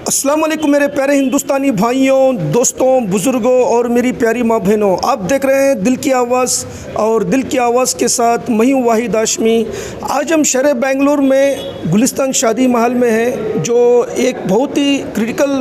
अस्सलाम वालेकुम मेरे प्यारे हिंदुस्तानी भाइयों, दोस्तों, बुज़ुर्गों और मेरी प्यारी माँ बहनों, आप देख रहे हैं दिल की आवाज़ और दिल की आवाज़ के साथ मैं हूं वाहिद हाशमी। आज हम शहर बेंगलुरु में गुलिस्तान शादी महल में हैं, जो एक बहुत ही क्रिटिकल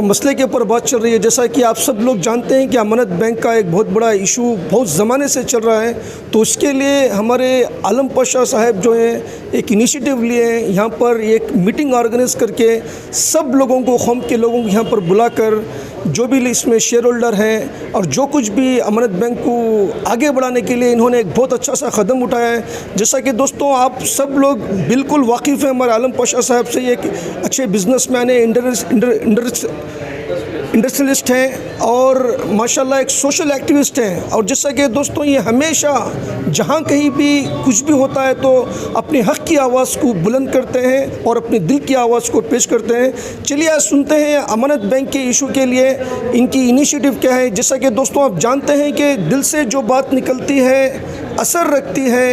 मसले के ऊपर बात चल रही है। जैसा कि आप सब लोग जानते हैं कि अमानत बैंक का एक बहुत बड़ा इशू बहुत ज़माने से चल रहा है, तो उसके लिए हमारे आलम पाशा साहब जो हैं एक इनिशिएटिव लिए हैं, यहाँ पर एक मीटिंग ऑर्गेनाइज करके सब लोगों को, कौम के लोगों को यहाँ पर बुलाकर, जो भी इसमें शेयर होल्डर हैं और जो कुछ भी अमानत बैंक को आगे बढ़ाने के लिए इन्होंने एक बहुत अच्छा सा कदम उठाया है। जैसा कि दोस्तों आप सब लोग बिल्कुल वाकिफ़ हैं, हमारे आलम पाशा साहब से, एक अच्छे बिजनेसमैन है, इंडस्ट्रियलिस्ट हैं और माशाल्लाह एक सोशल एक्टिविस्ट हैं। और जैसा कि दोस्तों ये हमेशा जहाँ कहीं भी कुछ भी होता है तो अपने हक़ की आवाज़ को बुलंद करते हैं और अपने दिल की आवाज़ को पेश करते हैं। चलिए आज सुनते हैं अमानत बैंक के इशू के लिए इनकी इनिशिएटिव क्या है। जैसा कि दोस्तों आप जानते हैं कि दिल से जो बात निकलती है असर रखती है,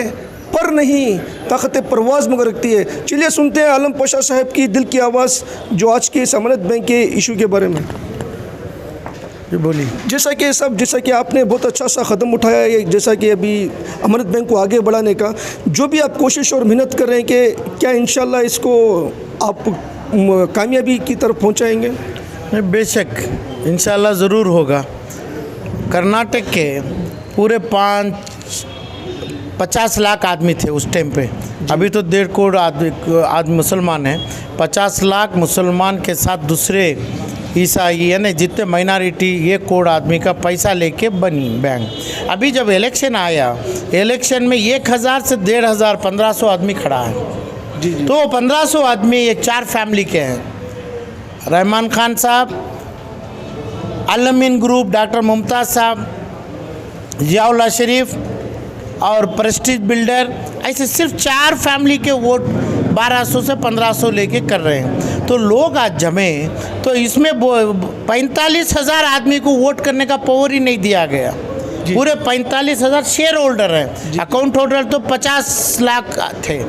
पर नहीं ताकत परवाज़ मगर रखती है। चलिए सुनते हैं आलम पाशा साहब की दिल की आवाज़, जो आज के इस अमानत बैंक के इशू के बारे में बोलिए। जैसा कि आपने बहुत अच्छा सा कदम उठाया है, जैसा कि अभी अमानत बैंक को आगे बढ़ाने का जो भी आप कोशिश और मेहनत कर रहे हैं, कि क्या इंशाल्लाह इसको आप कामयाबी की तरफ पहुंचाएंगे? बेशक इंशाल्लाह ज़रूर होगा। कर्नाटक के पूरे 50 लाख आदमी थे उस टाइम पे, अभी तो 1.5 करोड़ आदमी मुसलमान हैं। 50 लाख मुसलमान के साथ दूसरे ईसाई यानी जितने माइनॉरिटी, 1 करोड़ आदमी का पैसा लेके बनी बैंक। अभी जब इलेक्शन आया, इलेक्शन में 1000 से 1500 1500 आदमी खड़ा है। जी। तो 1500 आदमी ये 4 फैमिली के हैं, रहमान खान साहब, अलमीन ग्रुप, डॉक्टर मुमताज़ साहब, जियाउल्लाह शरीफ और प्रेस्टीज बिल्डर, ऐसे सिर्फ 4 फैमिली के वोट 1200 से 1500 लेके कर रहे हैं। तो लोग आज जमे, तो इसमें 45,000 आदमी को वोट करने का पावर ही नहीं दिया गया। पूरे 45,000 शेयर होल्डर हैं, अकाउंट होल्डर तो 50 लाख थे।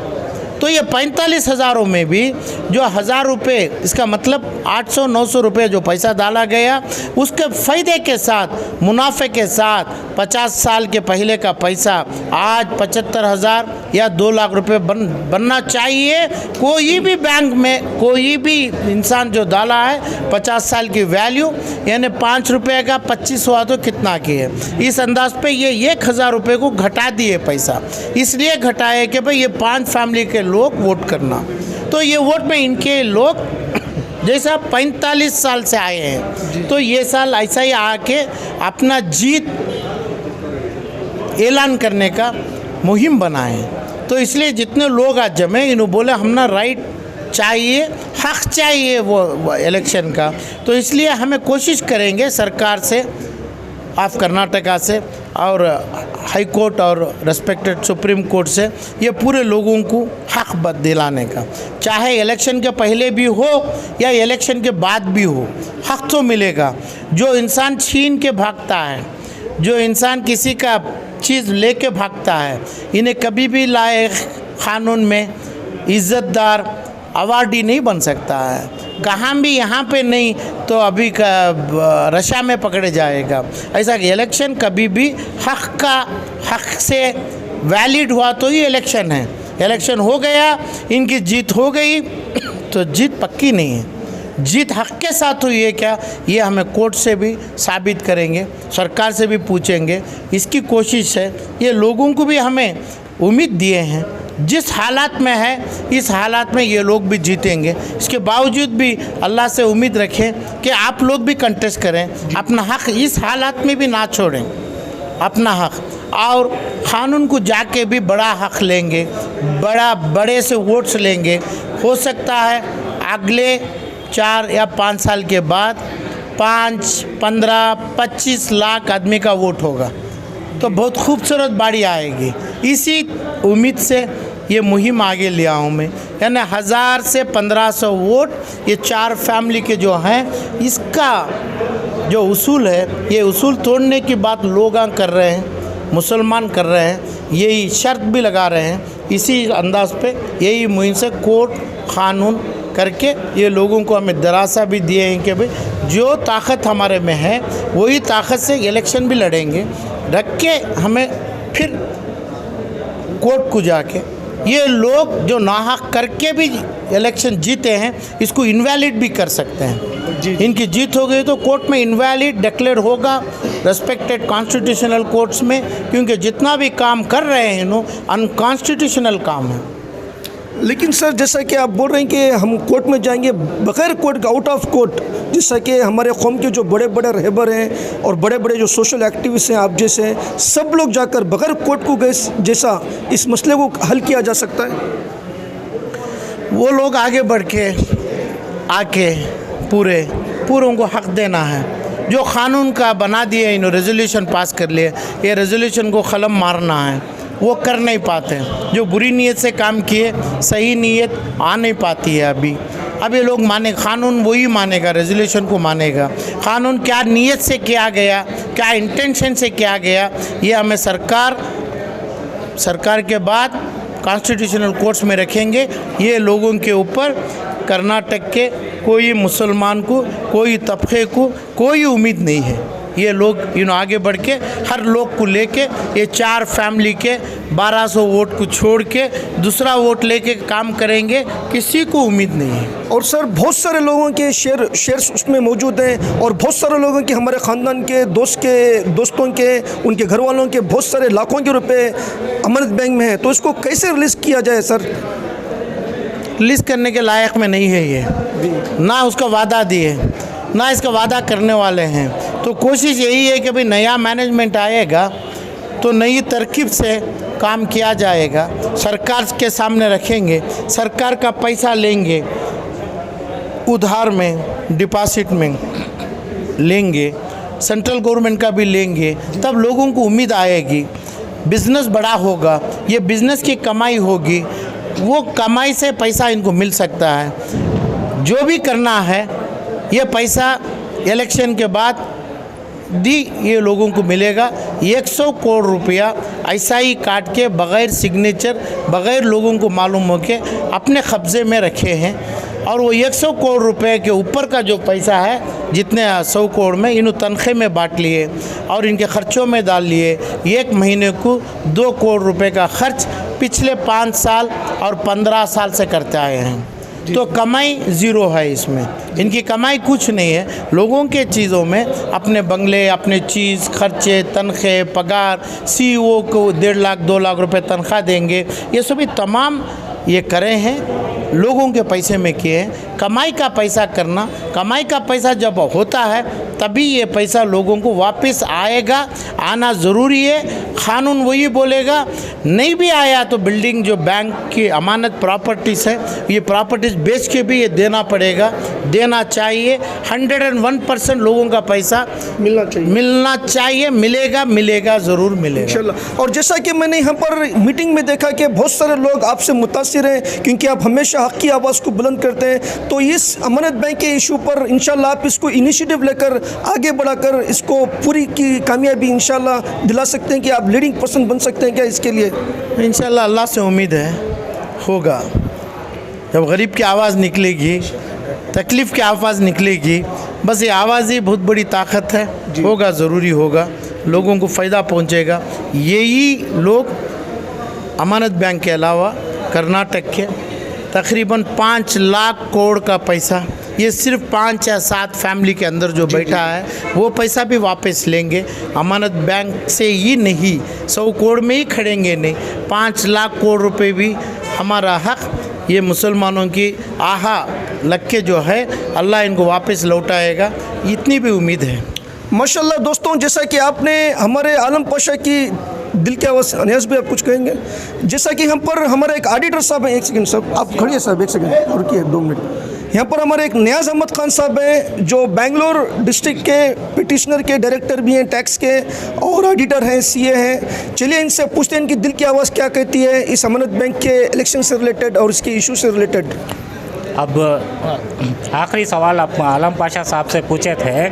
तो ये 45,000 में भी जो 1000 रुपये, इसका मतलब 800-900 रुपये जो पैसा डाला गया, उसके फ़ायदे के साथ, मुनाफे के साथ 50 साल के पहले का पैसा आज 75,000 या 2 लाख रुपये बनना चाहिए। कोई भी बैंक में कोई भी इंसान जो डाला है 50 साल की वैल्यू, यानी 5 रुपये का 25 हुआ तो कितना की है। इस अंदाज पे ये 1000 रुपये को घटा दिए पैसा, इसलिए घटाए कि भाई ये 5 फैमिली के लोग वोट करना। तो ये वोट में इनके लोग जैसा 45 साल से आए हैं, तो ये साल ऐसा ही आके अपना जीत ऐलान करने का मुहिम बनाए। तो इसलिए जितने लोग आज जमे, इन्होंने बोले हमने राइट चाहिए, हक चाहिए वो इलेक्शन का। तो इसलिए हमें कोशिश करेंगे सरकार से, ऑफ कर्नाटका से और हाई कोर्ट और रेस्पेक्टेड सुप्रीम कोर्ट से, ये पूरे लोगों को हक दिलाने का, चाहे इलेक्शन के पहले भी हो या इलेक्शन के बाद भी हो, हक तो मिलेगा। जो इंसान छीन के भागता है, जो इंसान किसी का चीज़ लेके भागता है, इन्हें कभी भी लायक कानून में इज़्ज़तदार अवार्डी नहीं बन सकता है। कहाँ भी यहाँ पे नहीं तो अभी का रशा में पकड़े जाएगा। ऐसा कि इलेक्शन कभी भी हक से वैलिड हुआ तो ही इलेक्शन है। इलेक्शन हो गया, इनकी जीत हो गई तो जीत पक्की नहीं है। जीत हक के साथ हुई है क्या, ये हमें कोर्ट से भी साबित करेंगे, सरकार से भी पूछेंगे। इसकी कोशिश है। ये लोगों को भी हमें उम्मीद दिए हैं, जिस हालात में है इस हालात में ये लोग भी जीतेंगे। इसके बावजूद भी अल्लाह से उम्मीद रखें कि आप लोग भी कंटेस्ट करें, अपना हक इस हालात में भी ना छोड़ें, अपना हक, और क़ानून को जाके भी बड़ा हक लेंगे, बड़े से वोट्स लेंगे। हो सकता है अगले 4 या 5 साल के बाद 5, 15, 25 लाख आदमी का वोट होगा, तो बहुत खूबसूरत बाड़ी आएगी। इसी उम्मीद से ये मुहिम आगे लिया हूँ मैं, यानी 1000 से 1500 वोट ये 4 फैमिली के जो हैं, इसका जो उसूल है, ये उसूल तोड़ने की बात लोग कर रहे हैं, मुसलमान कर रहे हैं, यही शर्त भी लगा रहे हैं। इसी अंदाज पे यही मुहिम से कोर्ट, क़ानून करके ये लोगों को हमें दिलासा भी दिए हैं कि भाई जो ताकत हमारे में है वही ताकत से इलेक्शन भी लड़ेंगे, रख के हमें फिर कोर्ट को जाके ये लोग जो नाहक करके भी इलेक्शन जीते हैं इसको इनवैलिड भी कर सकते हैं। इनकी जीत हो गई तो कोर्ट में इनवैलिड डिक्लेयर होगा रेस्पेक्टेड कॉन्स्टिट्यूशनल कोर्ट्स में, क्योंकि जितना भी काम कर रहे हैं इन्हों अनकॉन्स्टिट्यूशनल काम है। लेकिन सर जैसा कि आप बोल रहे हैं कि हम कोर्ट में जाएंगे बगैर कोर्ट का, आउट ऑफ कोर्ट, जैसा कि हमारे कौम के जो बड़े बड़े रहबर हैं और बड़े बड़े जो सोशल एक्टिविस्ट हैं आप जैसे हैं, सब लोग जाकर बगैर कोर्ट को गए जैसा इस मसले को हल किया जा सकता है। वो लोग आगे बढ़ के आके पूरों को हक देना है। जो क़ानून का बना दिए इन्होंने रेजोल्यूशन पास कर लिए, ये रेजोल्यूशन को ख़लम मारना है, वो कर नहीं पाते। जो बुरी नीयत से काम किए सही नीयत आ नहीं पाती है। अब ये लोग माने क़ानून वही मानेगा, रेजोल्यूशन को मानेगा। क़ानून क्या नीयत से किया गया, क्या इंटेंशन से किया गया, ये हमें सरकार के बाद कॉन्स्टिट्यूशनल कोर्ट्स में रखेंगे। ये लोगों के ऊपर कर्नाटक के कोई मुसलमान को, कोई तबके को कोई उम्मीद नहीं है। ये लोग आगे बढ़ के हर लोग को लेके ये 4 फैमिली के 1200 वोट को छोड़ के दूसरा वोट लेके काम करेंगे, किसी को उम्मीद नहीं है। और सर बहुत सारे लोगों के शेयर्स उसमें मौजूद हैं और बहुत सारे लोगों के, हमारे ख़ानदान के दोस्तों के, उनके घर वालों के बहुत सारे लाखों के रुपए अमानत बैंक में है, तो इसको कैसे रिलीज़ किया जाए सर? रिलीज़ करने के लायक में नहीं है ये, ना उसका वादा दिए, ना इसका वादा करने वाले हैं। तो कोशिश यही है कि भाई नया मैनेजमेंट आएगा तो नई तरकीब से काम किया जाएगा, सरकार के सामने रखेंगे, सरकार का पैसा लेंगे, उधार में डिपॉजिट में लेंगे, सेंट्रल गवर्नमेंट का भी लेंगे, तब लोगों को उम्मीद आएगी, बिज़नेस बड़ा होगा, ये बिज़नेस की कमाई होगी, वो कमाई से पैसा इनको मिल सकता है। जो भी करना है ये पैसा इलेक्शन के बाद ये लोगों को मिलेगा। 100 करोड़ रुपया ऐसा ही काट के बग़ैर सिग्नेचर, बग़ैर लोगों को मालूम हो के अपने कब्ज़े में रखे हैं। और वो 100 करोड़ रुपए के ऊपर का जो पैसा है, जितने 100 करोड़ में इन तनख्वाह में बांट लिए और इनके ख़र्चों में डाल लिए। 1 महीने को 2 करोड़ रुपए का खर्च पिछले 5 साल और 15 साल से करते आए हैं। तो कमाई ज़ीरो है इसमें, इनकी कमाई कुछ नहीं है। लोगों के चीज़ों में अपने बंगले, अपने चीज़, खर्चे, तनख्वाह, पगार, CEO को 1.5 लाख 2 लाख रुपए तनख्वाह देंगे, ये सभी तमाम ये करे हैं, लोगों के पैसे में किए हैं। कमाई का पैसा करना, कमाई का पैसा जब होता है तभी ये पैसा लोगों को वापस आएगा, आना ज़रूरी है। क़ानून वही बोलेगा, नहीं भी आया तो बिल्डिंग जो बैंक की अमानत प्रॉपर्टीज़ है, ये प्रॉपर्टीज़ बेच के भी ये देना पड़ेगा, देना चाहिए। 101% लोगों का पैसा मिलना चाहिए, मिलेगा ज़रूर मिलेगा इंशाल्लाह। और जैसा कि मैंने यहाँ पर मीटिंग में देखा कि बहुत सारे लोग आपसे मुतासिर हैं, क्योंकि आप हमेशा हक़ की आवाज़ को बुलंद करते हैं। तो इस अमानत बैंक के इशू पर इंशाल्लाह आप इसको इनिशिएटिव लेकर आगे बढ़ाकर इसको पूरी की कामयाबी इंशाल्लाह दिला सकते हैं कि आप लीडिंग पर्सन बन सकते हैं क्या इसके लिए? इंशाल्लाह अल्लाह से उम्मीद है होगा। जब गरीब की आवाज़ निकलेगी, तकलीफ़ की आवाज़ निकलेगी, बस ये आवाज़ ही बहुत बड़ी ताकत है। होगा, ज़रूरी होगा, लोगों को फ़ायदा पहुँचेगा। यही लोग अमानत बैंक के अलावा कर्नाटक के तकरीबन 5 लाख करोड़ का पैसा, ये सिर्फ 5 या 7 फैमिली के अंदर जो बैठा है वो पैसा भी वापस लेंगे। अमानत बैंक से ही नहीं, 100 करोड़ में ही खड़ेंगे नहीं, 5 लाख करोड़ रुपए भी हमारा हक़, ये मुसलमानों की आहा लग के जो है अल्लाह इनको वापस लौटाएगा, इतनी भी उम्मीद है। माशाल्लाह दोस्तों, जैसा कि आपने हमारे आलम पाशा की दिल की आवाज़, अनियास भी आप कुछ कहेंगे? जैसा कि हम पर हमारे एक ऑडिटर साहब हैं, 1 सेकंड साहब आप खड़िए साहब, 1 सेकंड रुकिए 2 मिनट। यहाँ पर हमारे एक नियाज़ अहमद खान साहब हैं जो बेंगलोर डिस्ट्रिक्ट के पिटिशनर के डायरेक्टर भी हैं, टैक्स के, और ऑडिटर हैं, CA हैं। चलिए इनसे पूछते हैं इनकी दिल की आवाज़ क्या कहती है इस अमानत बैंक के इलेक्शन से रिलेटेड और इसके इशू से रिलेटेड। अब आखिरी सवाल आप आलम पाशा साहब से पूछे थे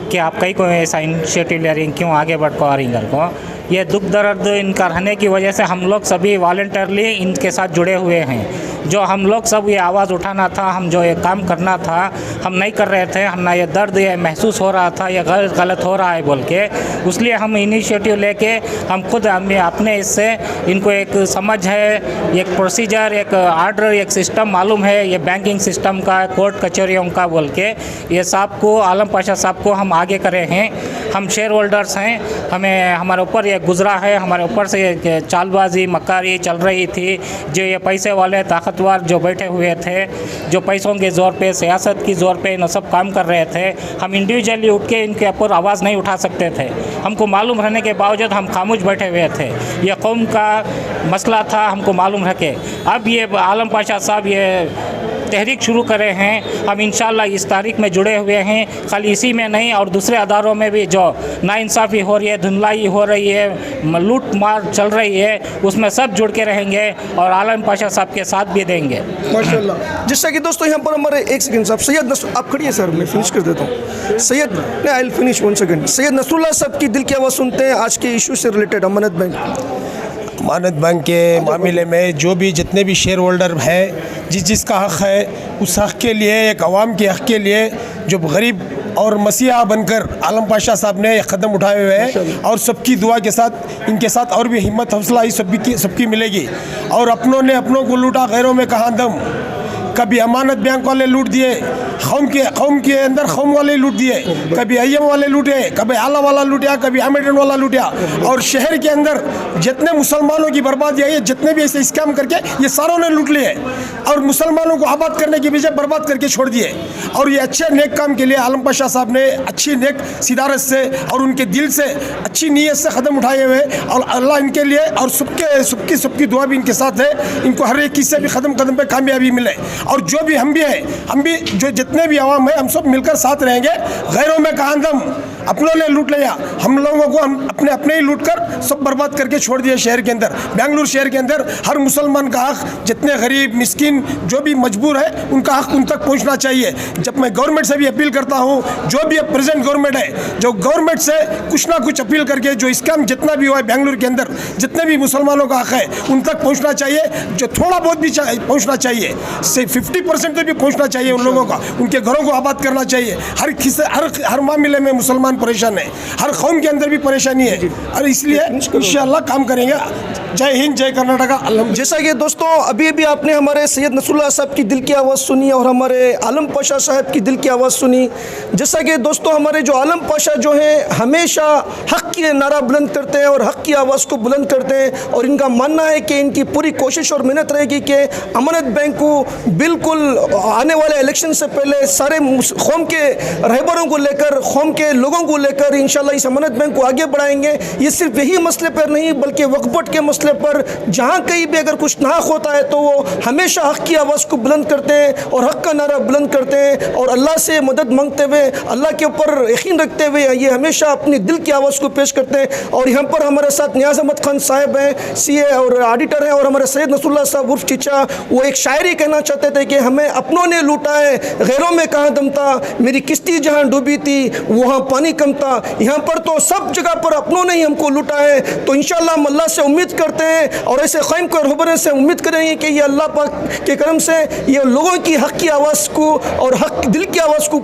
कि आप कहीं को ऐसा इनिशिएटिव ले रही, क्यों आगे बढ़ पा रही घर को। ये दुख दर्द इनका रहने की वजह से हम लोग सभी वॉलंटियरली इनके साथ जुड़े हुए हैं। जो हम लोग सब ये आवाज़ उठाना था, हम जो ये काम करना था हम नहीं कर रहे थे, हमने ये दर्द ये महसूस हो रहा था, ये गलत हो रहा है बोल के, इसलिए हम इनिशिएटिव लेके हम खुद हमें अपने इससे इनको एक समझ है, एक प्रोसीजर, एक आर्डर, एक सिस्टम मालूम है, ये बैंकिंग सिस्टम का, कोर्ट कचहरियों का बोल के, ये साहब को, आलम पाशा साहब को हम आगे करे हैं। हम शेयर होल्डर्स हैं, हमें हमारे ऊपर ये गुजरा है, हमारे ऊपर से ये चालबाजी मक्कारी चल रही थी। जो ये पैसे वाले ताकतवर जो बैठे हुए थे, जो पैसों के ज़ोर पे, सियासत की ज़ोर पे इन सब काम कर रहे थे, हम इंडिविजुअली उठ के इनके ऊपर आवाज़ नहीं उठा सकते थे। हमको मालूम रहने के बावजूद हम खामोश बैठे हुए थे। ये कौम का मसला था, हमको मालूम रखे। अब ये आलम पाशा साहब ये तहरीक शुरू करे हैं, हम इंशाल्लाह इस तारीख में जुड़े हुए हैं। खाली इसी में नहीं और दूसरे अदारों में भी जो नाइंसाफ़ी हो रही है, धुंधलाई हो रही है, लूट मार चल रही है, उसमें सब जुड़ के रहेंगे और आलम पाशा साहब के साथ भी देंगे माशाल्लाह। जैसा कि दोस्तों यहाँ पर हमारे एक सेकंड साहब सैयद आप खड़िए सर, मैं फिनिश कर देता हूँ। सैयद नहीं, I will finish 1 second. Syed Nasrullah साहब की दिल की आवाज़ सुनते हैं आज के इशू से रिलेटेड। अमानत बैंक के मामले में जो भी जितने भी शेयर होल्डर है, जिसका हक़ है, उस हक़ के लिए, एक अवाम के हक़ के लिए जो गरीब और मसीहा बनकर आलम पाशा साहब ने कदम उठाए हुए हैं और सबकी दुआ के साथ इनके साथ और भी हिम्मत हौसला ही सबकी मिलेगी। और अपनों ने अपनों को लूटा, गैरों में कहाँ दम। कभी अमानत बैंक वाले लूट दिए, कौम के अंदर कौम वाले लूट दिए, कभी अय्यम वाले लूटे, कभी आला वाला लूटा, कभी आमेडन वाला लूटा। और शहर के अंदर जितने मुसलमानों की बर्बादी आई है, जितने भी ऐसे स्कैम करके ये सारों ने लूट लिए और मुसलमानों को आबाद करने की बजाय बर्बाद करके छोड़ दिए। और ये अच्छे नेक काम के लिए आलम पाशा साहब ने अच्छी नेक सिदारत से और उनके दिल से अच्छी नीयत से कदम उठाए हुए और अल्लाह इनके लिए और सबकी दुआ भी इनके साथ है। इनको हर एक चीज़ से भी कदम पे कामयाबी मिले। और जो भी हम भी जो जितने भी आवाम है, हम सब मिलकर साथ रहेंगे। गैरों में कहाँ दम, अपनों ने लूट लिया, हम लोगों को हम अपने ही लूट कर सब बर्बाद करके छोड़ दिए। शहर के अंदर, बेंगलुरु शहर के अंदर हर मुसलमान का हक़, जितने गरीब मिस्किन जो भी मजबूर है, उनका हक़ उन तक पहुंचना चाहिए। जब मैं गवर्नमेंट से भी अपील करता हूं, जो भी अब प्रेजेंट गवर्नमेंट है, जो गवर्नमेंट से कुछ ना कुछ अपील करके जो स्कैम जितना भी हुआ है बेंगलुरु के अंदर, जितने भी मुसलमानों का हक़ है उन तक पहुँचना चाहिए। जो थोड़ा बहुत भी पहुँचना चाहिए, 50% तक भी पहुँचना चाहिए उन लोगों का, उनके घरों को आबाद करना चाहिए। हर मामले में मुसलमान परेशान है, हर कौम के अंदर भी परेशानी है और इसलिए इंशाअल्लाह काम करेंगे। जय हिंद, जय कर्नाटका। जैसा कि दोस्तों अभी आपने हमारे सैयद नसरुल्लाह साहब की दिल की आवाज़ सुनी और हमारे आलम पाशा साहब की दिल की आवाज़ सुनी। जैसा कि दोस्तों हमारे जो आलम पाशा जो हैं हमेशा हक़ की नारा बुलंद करते हैं और हक़ की आवाज़ को बुलंद करते हैं और इनका मानना है कि इनकी पूरी कोशिश और मेहनत रहेगी कि अमानत बैंक को बिल्कुल आने वाले इलेक्शन से पहले सारे कौम के रहबरों को लेकर, कौम के लोगों को लेकर इंशाल्लाह इस अमानत बैंक को आगे बढ़ाएंगे। ये सिर्फ यही मसले पर नहीं बल्कि वक्फ बोर्ड के मसले पर जहाँ कहीं भी अगर कुछ नाहक होता है तो वो हमेशा हक़ की आवाज़ को बुलंद करते हैं और हक़ का नारा बुलंद करते हैं और अल्लाह से मदद मांगते हुए, अल्लाह के ऊपर यकीन रखते हुए ये हमेशा अपनी दिल की आवाज़ को पेश करते हैं। और यहाँ पर हमारे साथ नियाज़ अहमद खान साहब हैं, CA और ऑडिटर हैं, और हमारे सैयद नसरुल्लाह साहब उर्फ चीचा, वो एक शायरी कहना चाहते थे कि हमें अपनों ने लूटा है, गैरों में कहाँ दम था, मेरी किश्ती जहाँ डूबी थी वहाँ पानी कम था। यहाँ पर तो सब जगह पर अपनों ने ही हमको लूटा है। तो इंशाअल्लाह हम अल्लाह से उम्मीद करते हैं और ऐसे क़याम को रहबरों से उम्मीद करेंगे कि ये अल्लाह पाक के करम से ये लोगों की हक़ की आवाज़ को और हक़ दिल की आवाज़ को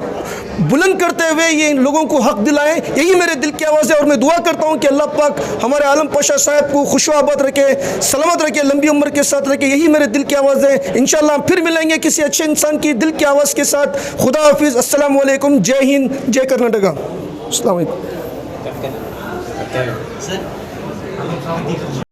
बुलंद करते हुए ये इन लोगों को हक़ दिलाएं। यही मेरे दिल की आवाज़ है और मैं दुआ करता हूँ कि अल्लाह पाक हमारे आलम पाशा साहब को खुश आबाद रखे, सलामत रखे, लंबी उम्र के साथ रखे। यही मेरे दिल की आवाज़ है। इंशाअल्लाह फिर मिलेंगे किसी अच्छे इंसान की दिल की आवाज़ के साथ। खुदा हाफिज़, अस्सलाम वालेकुम, जय हिंद, जय कर्नाटका। अस्सलाम वालेकुम।